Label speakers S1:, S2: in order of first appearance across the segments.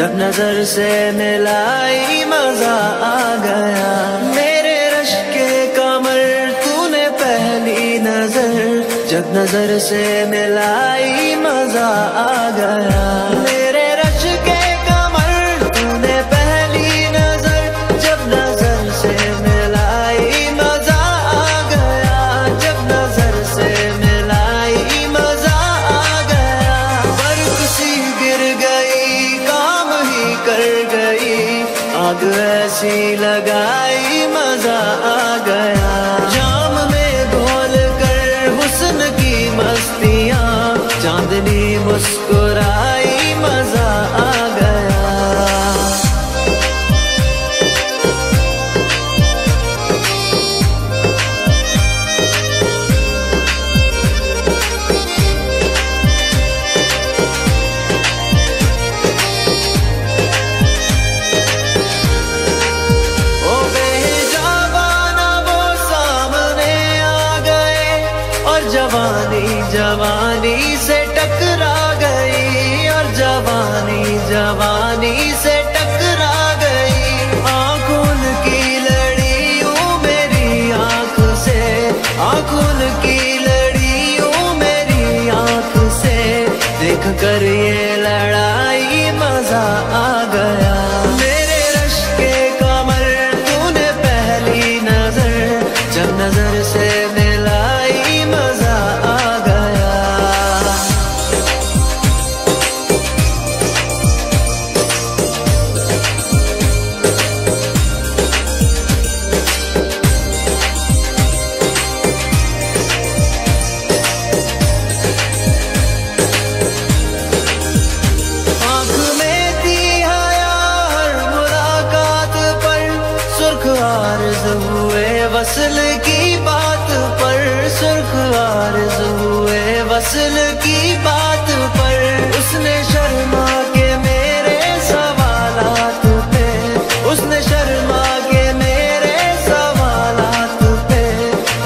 S1: जब नजर से मिलाई मजा आ गया। मेरे रश के कमर तूने पहली नजर, जब नजर से मिलाई मजा आ गया। मेरे रश के कमर तूने पहली नजर, जब नजर से मिलाई मजा आ गया। जब नजर से मिलाई मजा आ गया। बर्फ सी गिर गई, काम ही कर गई, आग ऐसी लगाई मजा आ गया। जाम में घोल कर हुस्न की मस्तियाँ, चांदनी मुस्कुराई मजा आ गया। जवानी जवानी से टकरा गई, और जवानी जवानी से टकरा गई। आँखों की लड़ियों मेरी आँख से, आँखों की लड़ियों मेरी आँख से, देख कर ये लड़ाई मजा आ गया। मेरे रश के कमर तूने पहली नजर, जब नजर से मिलाई मजा आ गया। आँख में थी हया हर मुलाकात पर, सुर्ख आरज़ हुए वसल की बात पर, सुर्ख आरज़ हुए वसल की बात पर। उसने शर्मा के मेरे सवालात पे, उसने शर्मा के मेरे सवालात पे,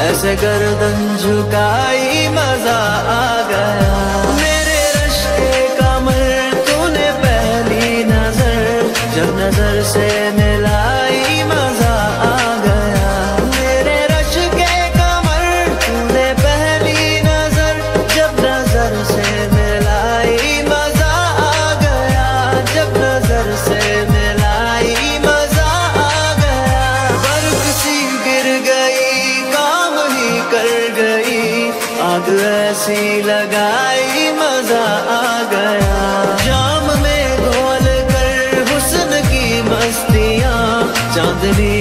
S1: ऐसे गर्दन झुकाई मजा आ गया। मेरे रश के कमर तूने पहली नजर, जब नजर से मिलाई मजा आ गया। मेरे रश के कमर तूने पहली नजर, जब नजर से मिलाई मजा आ गया। जब नजर से मिलाई मजा आ गया। बर्फ सी गिर गई, काम ही कर गई, आग ऐसी लगाई मजा आ गया। जाम में घोल कर हुस्न की मस्तियाँ, चांदनी